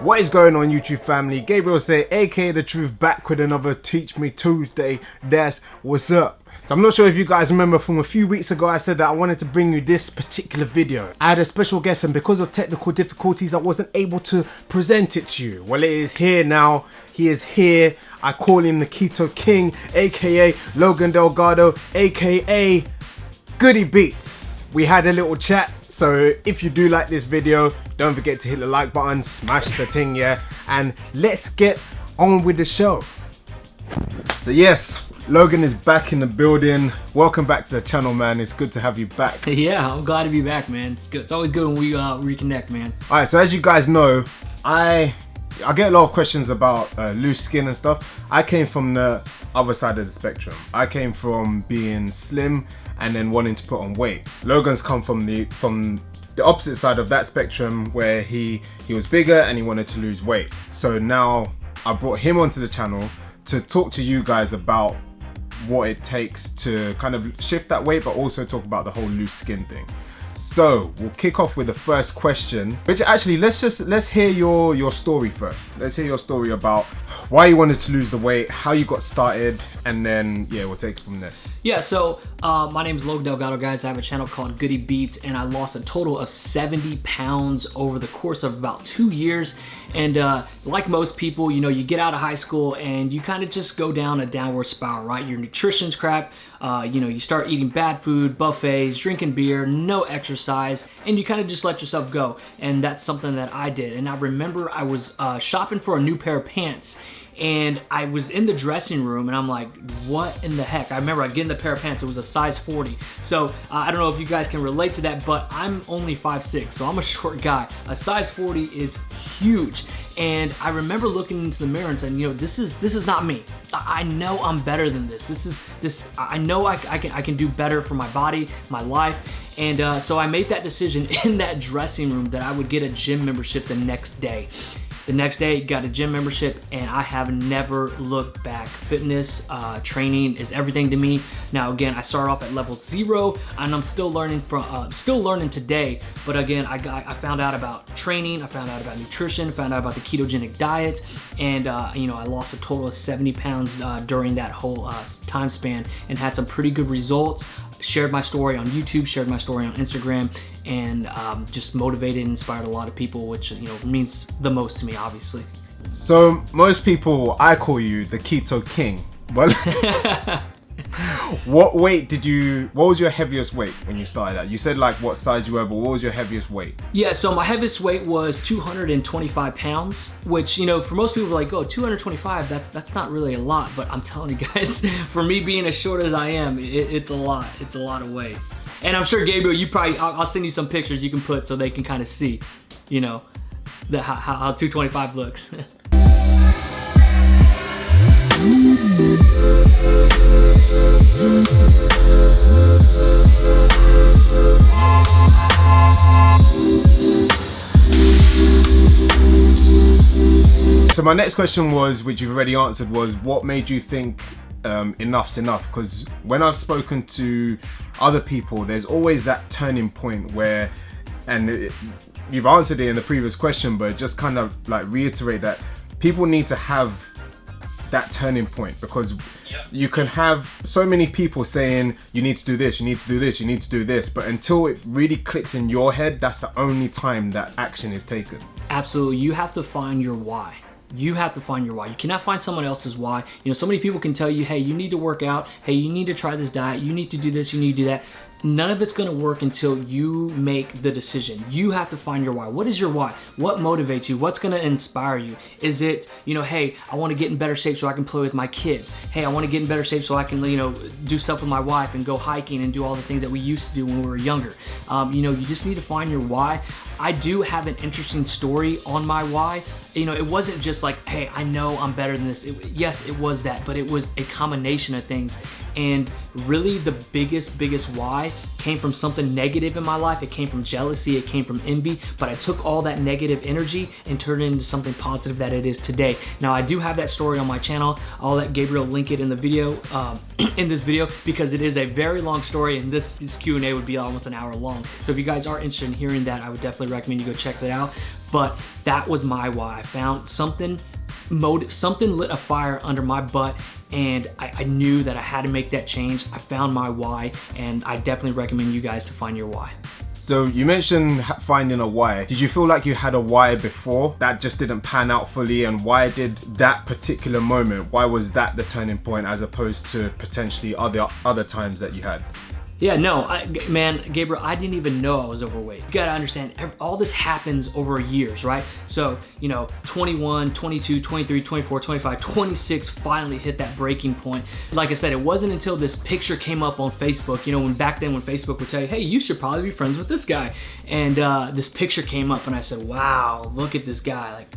What is going on, YouTube family? Gabriel say, aka The Truth, back with another Teach Me Tuesday. That's what's up. So I'm not sure if you guys remember from a few weeks ago I said that I wanted to bring you this particular video. I had a special guest and because of technical difficulties I wasn't able to present it to you. Well, it is here now. He is here. I call him the Keto King, aka Logan Delgado, aka GoodyBeats. We had a little chat. So if you do like this video, don't forget to hit the like button, smash the thing, yeah? And let's get on with the show. So yes, Logan is back in the building. Welcome back to the channel, man. It's good to have you back. Yeah, I'm glad to be back, man. It's good. It's always good when we reconnect, man. All right, so as you guys know, I get a lot of questions about loose skin and stuff. I came from the other side of the spectrum. I came from being slim and then wanting to put on weight. Logan's come from the opposite side of that spectrum where he was bigger and he wanted to lose weight. So now I brought him onto the channel to talk to you guys about what it takes to kind of shift that weight, but also talk about the whole loose skin thing. So we'll kick off with the first question, which actually let's hear your story first. Let's hear your story about why you wanted to lose the weight, how you got started, and then yeah, we'll take it from there. Yeah, so my name is Logan Delgado, guys. I have a channel called GoodyBeats, and I lost a total of 70 pounds over the course of about 2 years. And like most people, you know, you get out of high school and you kind of just go down a downward spiral, right? Your nutrition's crap. You know, you start eating bad food, buffets, drinking beer, no exercise, and you kind of just let yourself go. And that's something that I did. And I remember I was shopping for a new pair of pants. And I was in the dressing room and I'm like, what in the heck? I remember I get in the pair of pants, it was a size 40. So I don't know if you guys can relate to that, but I'm only 5'6", so I'm a short guy. A size 40 is huge. And I remember looking into the mirror and saying, you know, this is not me. I know I'm better than this. I know I can do better for my body, my life. And so I made that decision in that dressing room that I would get a gym membership the next day. The next day, got a gym membership, and I have never looked back. Fitness, training is everything to me. Now, again, I started off at level 0, and I'm still learning today. But again, I found out about training, I found out about nutrition, found out about the ketogenic diet, and you know, I lost a total of 70 pounds during that whole time span, and had some pretty good results. Shared my story on YouTube, shared my story on Instagram, and just motivated and inspired a lot of people, which, you know, means the most to me, obviously. So most people, I call you the Keto King. Well, what was your heaviest weight when you started out? You said like what size you were, but what was your heaviest weight? Yeah, so my heaviest weight was 225 pounds, which, you know, for most people are like, oh, 225, that's not really a lot, but I'm telling you guys, for me being as short as I am, it's a lot. It's a lot of weight. And I'm sure, Gabriel, you probably, I'll send you some pictures you can put so they can kind of see, you know, how 225 looks. So my next question was, which you've already answered, was what made you think enough's enough? Because when I've spoken to other people, there's always that turning point where, and you've answered it in the previous question, but just kind of like reiterate that people need to have that turning point, because you can have so many people saying you need to do this, you need to do this, you need to do this, but until it really clicks in your head, that's the only time that action is taken. Absolutely. You have to find your why. You have to find your why. You cannot find someone else's why. You know, so many people can tell you, hey, you need to work out. Hey, you need to try this diet. You need to do this. You need to do that. None of it's going to work until you make the decision. You have to find your why. What is your why? What motivates you? What's going to inspire you? Is it, you know, hey, I want to get in better shape so I can play with my kids. Hey, I want to get in better shape so I can, you know, do stuff with my wife and go hiking and do all the things that we used to do when we were younger. You know, you just need to find your why. I do have an interesting story on my why. You know, it wasn't just like, hey, I know I'm better than this. Yes, it was that, but it was a combination of things. And really the biggest why came from something negative in my life. It came from jealousy, it came from envy, but I took all that negative energy and turned it into something positive that it is today. Now, I do have that story on my channel. I'll let Gabriel link it in the video, in this video, because it is a very long story, and this Q&A would be almost an hour long. So if you guys are interested in hearing that, I would definitely recommend you go check that out. But that was my why. I found something lit a fire under my butt, and I knew that I had to make that change. I found my why, and I definitely recommend you guys to find your why. So you mentioned finding a why. Did you feel like you had a why before that just didn't pan out fully, and why did that particular moment, why was that the turning point as opposed to potentially other times that you had? Yeah, no, man, Gabriel, I didn't even know I was overweight. You gotta understand, all this happens over years, right? So, you know, 21, 22, 23, 24, 25, 26 finally hit that breaking point. Like I said, it wasn't until this picture came up on Facebook, you know, back then when Facebook would tell you, hey, you should probably be friends with this guy. And this picture came up and I said, wow, look at this guy. Like,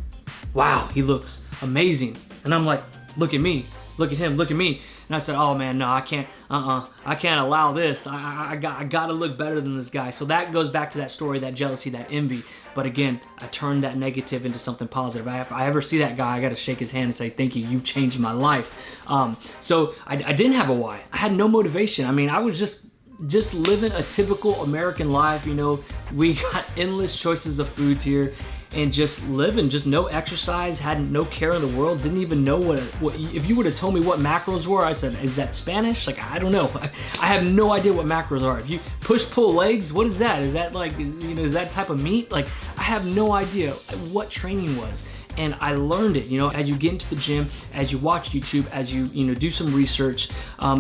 wow, he looks amazing. And I'm like, look at me, look at him, look at me. And I said, oh man, no, I can't allow this. I gotta look better than this guy. So that goes back to that story, that jealousy, that envy. But again, I turned that negative into something positive. If I ever see that guy, I gotta shake his hand and say, thank you, you've changed my life. So I didn't have a why. I had no motivation. I mean, I was just living a typical American life. You know, we got endless choices of foods here, and just living, just no exercise, had no care in the world, didn't even know what if you would have told me what macros were, I said, is that Spanish? Like, I don't know. I have no idea what macros are. If you push, pull legs, what is that? Is that like, you know, is that type of meat? Like, I have no idea what training was. And I learned it, you know, as you get into the gym, as you watch YouTube, as you know, do some research.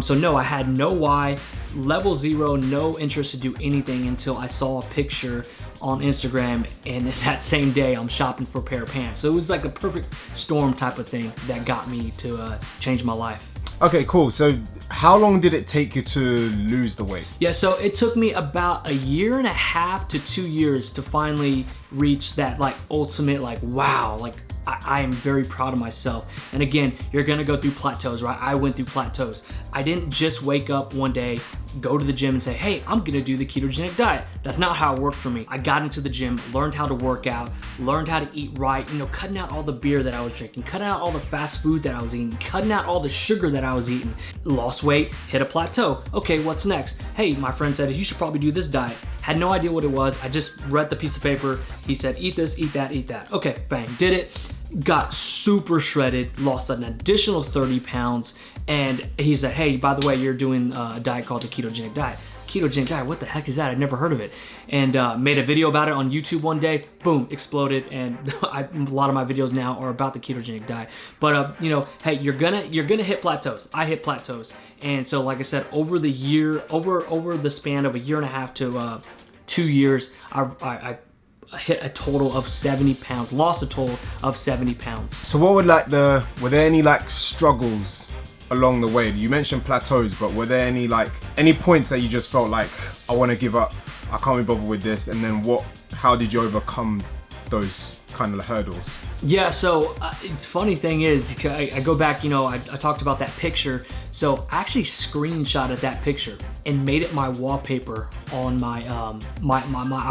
So no, I had no why, level zero, no interest to do anything until I saw a picture on Instagram, and that same day I'm shopping for a pair of pants. So it was like a perfect storm type of thing that got me to change my life. Okay, cool. So how long did it take you to lose the weight? Yeah, so it took me about 1.5 to 2 years to finally reach that like ultimate, like, wow, like I am very proud of myself. And again, you're gonna go through plateaus, right? I went through plateaus. I didn't just wake up one day, go to the gym and say, hey, I'm gonna do the ketogenic diet. That's not how it worked for me. I got into the gym, learned how to work out, learned how to eat right, you know, cutting out all the beer that I was drinking, cutting out all the fast food that I was eating, cutting out all the sugar that I was eating. Lost weight, hit a plateau. Okay, what's next? Hey, my friend said, you should probably do this diet. Had no idea what it was. I just read the piece of paper. He said, eat this, eat that, eat that. Okay, bang, did it. Got super shredded, lost an additional 30 pounds. And he said, hey, by the way, you're doing a diet called the ketogenic diet. Ketogenic diet, what the heck is that? I'd never heard of it. And made a video about it on YouTube one day, boom, exploded. And a lot of my videos now are about the ketogenic diet. But you know, hey, you're gonna hit plateaus. I hit plateaus. And so, like I said, over the year, over the span of 1.5 to 2 years, I hit a total of 70 pounds, lost a total of 70 pounds. So what were there any like struggles along the way? You mentioned plateaus, but were there any points that you just felt like, I want to give up, I can't be bothered with this? And then how did you overcome those kind of hurdles? Yeah, so it's funny thing is, I go back, you know, I talked about that picture. So I actually screenshotted that picture and made it my wallpaper on my my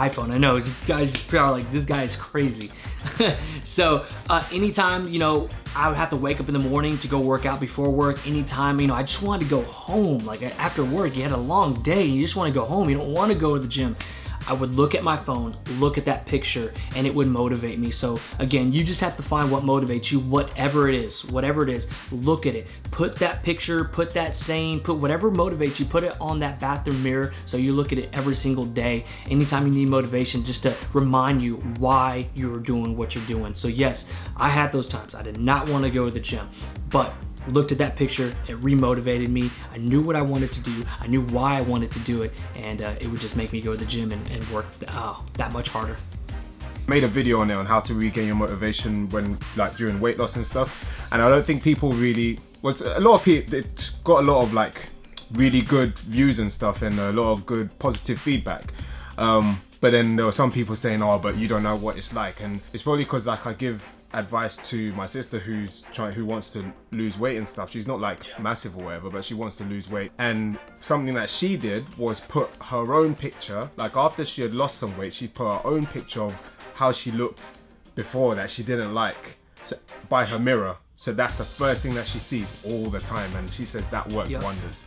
iPhone. I know you guys are like, this guy is crazy. So anytime, you know, I would have to wake up in the morning to go work out before work. Anytime, you know, I just wanted to go home. Like after work, you had a long day, you just want to go home. You don't want to go to the gym. I would look at my phone, look at that picture, and it would motivate me. So again, you just have to find what motivates you, whatever it is, look at it. Put that picture, put that saying, put whatever motivates you, put it on that bathroom mirror so you look at it every single day. Anytime you need motivation, just to remind you why you're doing what you're doing. So yes, I had those times. I did not want to go to the gym, but looked at that picture, it remotivated me. I knew what I wanted to do. I knew why I wanted to do it, and it would just make me go to the gym and work that much harder. Made a video on it on how to regain your motivation when during weight loss and stuff, and I don't think people really it got a lot of really good views and stuff, and a lot of good positive feedback. But then there were some people saying, oh, but you don't know what it's like. And it's probably because I give advice to my sister who wants to lose weight and stuff. She's not like massive or whatever, but she wants to lose weight. And something that she did was put her own picture, like after she had lost some weight, she put her own picture of how she looked before that she didn't like, so, by her mirror. So that's the first thing that she sees all the time, and she says that worked wonders.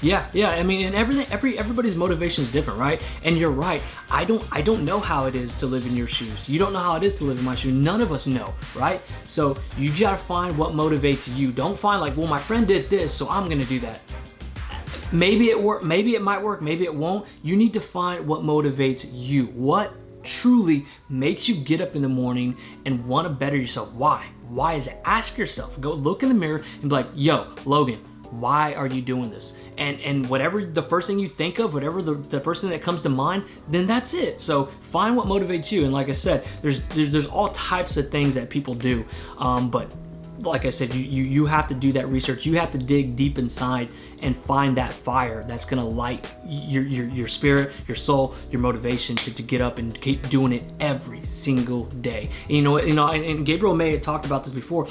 Yeah. I mean, and everybody's motivation is different, right? And you're right. I don't know how it is to live in your shoes. You don't know how it is to live in my shoes. None of us know, right? So you gotta find what motivates you. Don't find like, well, my friend did this, so I'm gonna do that. Maybe it work. Maybe it might work. Maybe it won't. You need to find what motivates you. What truly makes you get up in the morning and want to better yourself. Why? Why is it? Ask yourself. Go look in the mirror and be like, yo, Logan, why are you doing this? And whatever the first thing you think of, whatever the first thing that comes to mind, then that's it. So find what motivates you. And like I said, there's all types of things that people do, but like I said, you have to do that research. You have to dig deep inside and find that fire that's gonna light your spirit, your soul, your motivation to get up and keep doing it every single day. And and Gabriel may have talked about this before.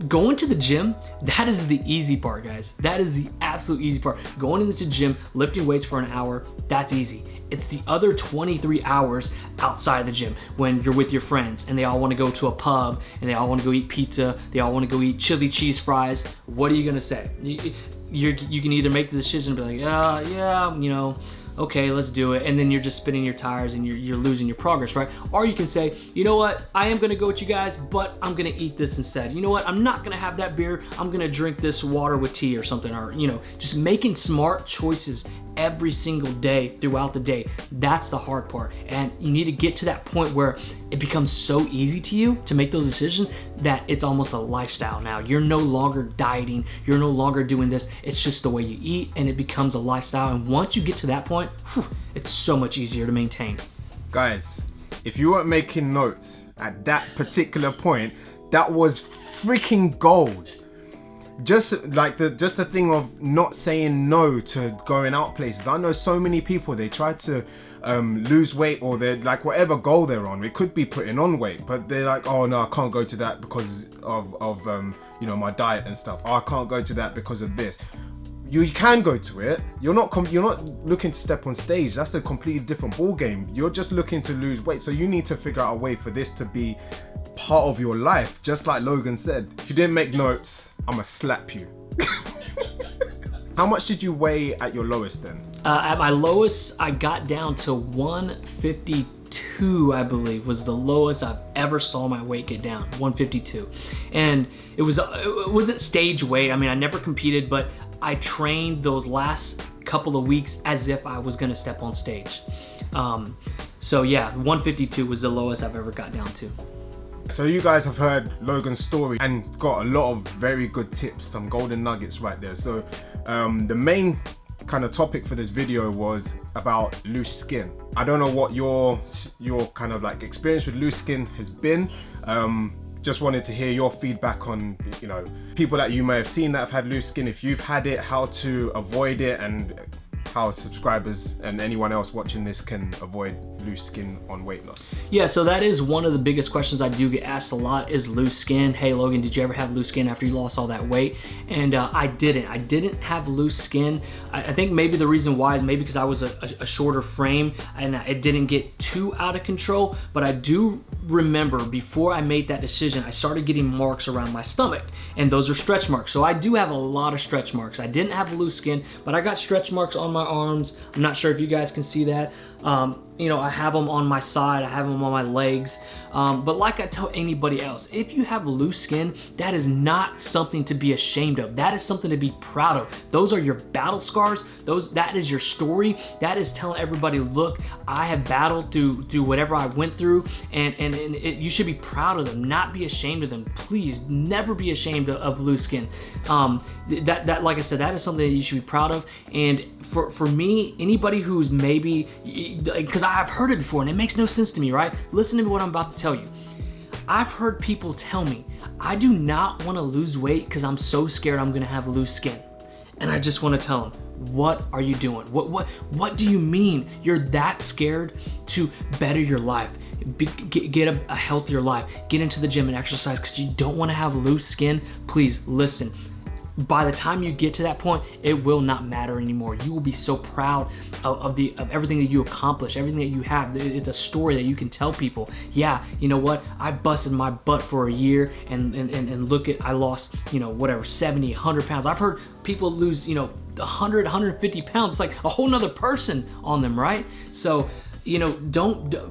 Going to the gym, that is the easy part, guys. That is the absolute easy part. Going into the gym, lifting weights for an hour, that's easy. It's the other 23 hours outside the gym when you're with your friends and they all want to go to a pub and they all want to go eat pizza, they all want to go eat chili cheese fries. What are you gonna say? You can either make the decision and be like, yeah, okay, let's do it. And then you're just spinning your tires and you're losing your progress, right? Or you can say, you know what? I am gonna go with you guys, but I'm gonna eat this instead. You know what? I'm not gonna have that beer. I'm gonna drink this water with tea or something, or, just making smart choices every single day throughout the day. That's the hard part. And you need to get to that point where it becomes so easy to you to make those decisions that it's almost a lifestyle now. You're no longer dieting. You're no longer doing this. It's just the way you eat, and it becomes a lifestyle. And once you get to that point, it's so much easier to maintain. Guys, if you weren't making notes at that particular point, that was freaking gold. Just the thing of not saying no to going out places. I know so many people, they try to lose weight, or they're like, whatever goal they're on, it could be putting on weight, but they're like, oh no, I can't go to that because of my diet and stuff. Oh, I can't go to that because of this. You can go to it. You're not looking to step on stage. That's a completely different ball game. You're just looking to lose weight. So you need to figure out a way for this to be part of your life. Just like Logan said, if you didn't make notes, I'ma slap you. How much did you weigh at your lowest then? At my lowest, I got down to 152, I believe, was the lowest I've ever saw my weight get down, 152. And it wasn't stage weight. I mean, I never competed, but I trained those last couple of weeks as if I was gonna step on stage. So yeah, 152 was the lowest I've ever got down to. So you guys have heard Logan's story and got a lot of very good tips, some golden nuggets right there. So the main kind of topic for this video was about loose skin. I don't know what your kind of like experience with loose skin has been. Just wanted to hear your feedback on, people that you may have seen that have had loose skin, if you've had it, how to avoid it, and how subscribers and anyone else watching this can avoid loose skin on weight loss. Yeah, so that is one of the biggest questions I do get asked a lot, is loose skin. Hey Logan, did you ever have loose skin after you lost all that weight? And I didn't have loose skin. I think maybe the reason why is maybe because I was a shorter frame and it didn't get too out of control. But I do remember before I made that decision, I started getting marks around my stomach, and those are stretch marks. So I do have a lot of stretch marks. I didn't have loose skin, but I got stretch marks on my arms. I'm not sure if you guys can see that. I have them on my side, I have them on my legs. But like I tell anybody else, if you have loose skin, that is not something to be ashamed of. That is something to be proud of. Those are your battle scars. That is your story. That is telling everybody, look, I have battled through whatever I went through, and you should be proud of them, not be ashamed of them. Please never be ashamed of loose skin. That like I said, that is something that you should be proud of. And for me, anybody who's maybe, because I've heard it before and it makes no sense to me, right? Listen to me what I'm about to tell you. I've heard people tell me, I do not want to lose weight because I'm so scared I'm gonna have loose skin. And I just want to tell them, what are you doing? What do you mean you're that scared to better your life? Get a healthier life, get into the gym and exercise because you don't want to have loose skin. Please listen. By the time you get to that point, it will not matter anymore. You will be so proud of everything that you accomplish, everything that you have. It's a story that you can tell people. Yeah, you know what? I busted my butt for a year and look at, I lost, you know, whatever, 70, 100 pounds. I've heard people lose, you know, 100, 150 pounds. It's like a whole nother person on them, right? So, you know,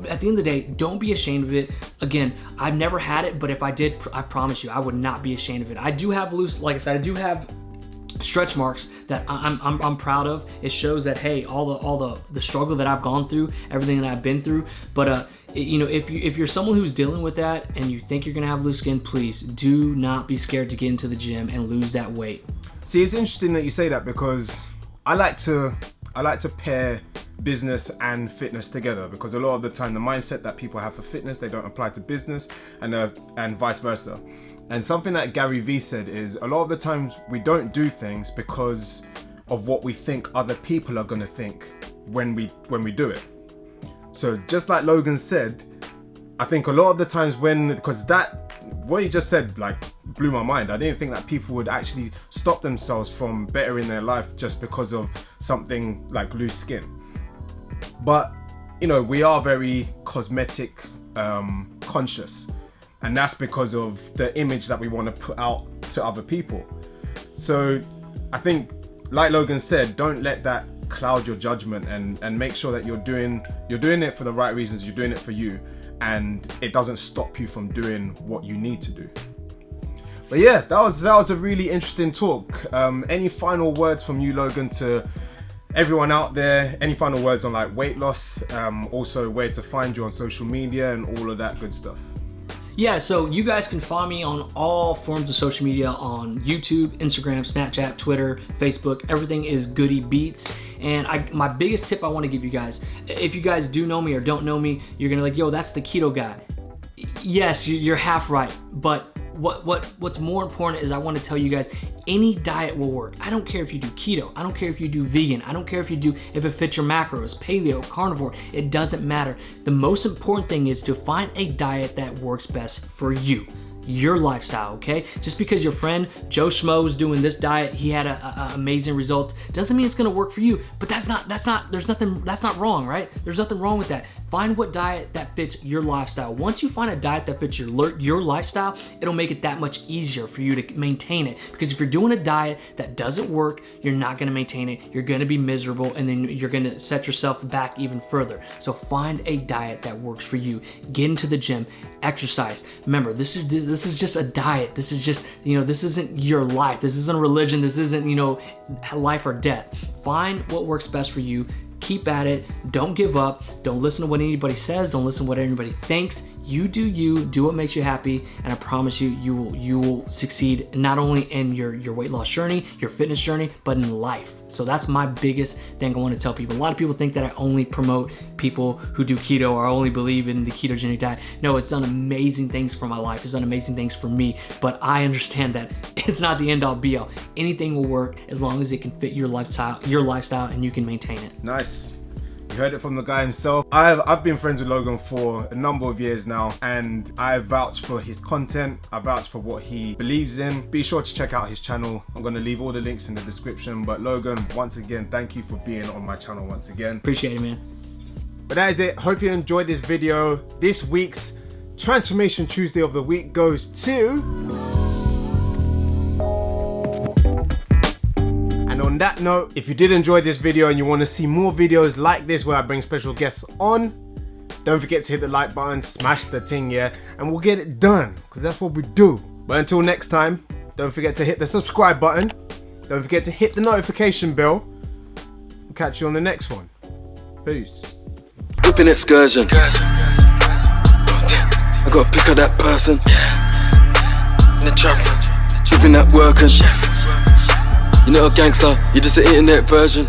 at the end of the day, don't be ashamed of it. Again, I've never had it, but if I did, I promise you, I would not be ashamed of it. I do have like I said, I do have stretch marks that I'm proud of. It shows that, hey, all the struggle that I've gone through, everything that I've been through. But you know, if you're someone who's dealing with that and you think you're gonna have loose skin, please do not be scared to get into the gym and lose that weight. See, it's interesting that you say that because I like to pair business and fitness together, because a lot of the time the mindset that people have for fitness, they don't apply to business, and vice versa. And something that Gary Vee said is a lot of the times we don't do things because of what we think other people are going to think when we do it. So just like Logan said, I think a lot of the times because what he just said like blew my mind. I didn't think that people would actually stop themselves from bettering their life just because of something like loose skin. But you know, we are very cosmetic conscious, and that's because of the image that we want to put out to other people. So I think, like Logan said, don't let that cloud your judgment, and make sure that you're doing it for the right reasons. You're doing it for you, and it doesn't stop you from doing what you need to do. But yeah, that was a really interesting talk. Any final words from you, Logan, to everyone out there? Any final words on like weight loss, also where to find you on social media and all of that good stuff? Yeah, so you guys can find me on all forms of social media, on YouTube, Instagram, Snapchat, Twitter, Facebook. Everything is GoodyBeats. And my biggest tip I want to give you guys, if you guys do know me or don't know me, you're gonna like, yo, that's the keto guy. Yes, you're half right, but what's more important is I want to tell you guys, any diet will work. I don't care if you do keto, I don't care if you do vegan, I don't care if it fits your macros, paleo, carnivore, it doesn't matter. The most important thing is to find a diet that works best for you, your lifestyle, okay? Just because your friend Joe Schmo is doing this diet, he had amazing results, doesn't mean it's gonna work for you. But that's not wrong, right? There's nothing wrong with that. Find what diet that fits your lifestyle. Once you find a diet that fits your lifestyle, it'll make it that much easier for you to maintain it. Because if you're doing a diet that doesn't work, you're not gonna maintain it, you're gonna be miserable, and then you're gonna set yourself back even further. So find a diet that works for you. Get into the gym, exercise. Remember, this is just a diet. This is just, you know, this isn't your life. This isn't a religion. This isn't, you know, life or death. Find what works best for you. Keep at it. Don't give up. Don't listen to what anybody says. Don't listen to what anybody thinks. You do you. Do what makes you happy, and I promise you, you will succeed not only in your weight loss journey, your fitness journey, but in life. So that's my biggest thing I want to tell people. A lot of people think that I only promote people who do keto or only believe in the ketogenic diet. No, it's done amazing things for my life. It's done amazing things for me, but I understand that it's not the end all be all. Anything will work as long as it can fit your lifestyle, and you can maintain it. Nice. You heard it from the guy himself. I've been friends with Logan for a number of years now, and I vouch for his content. I vouch for what he believes in. Be sure to check out his channel. I'm going to leave all the links in the description. But Logan, once again, thank you for being on my channel once again. Appreciate it, man. But that is it. Hope you enjoyed this video. This week's Transformation Tuesday of the week goes to... And on that note, if you did enjoy this video and you want to see more videos like this where I bring special guests on, don't forget to hit the like button, smash the ting, yeah, and we'll get it done, because that's what we do. But until next time, don't forget to hit the subscribe button, don't forget to hit the notification bell. We'll catch you on the next one. Peace. Whipping excursion. I gotta pick up that person. In the trap, whipping that working. You're not a gangster, you're just an internet version.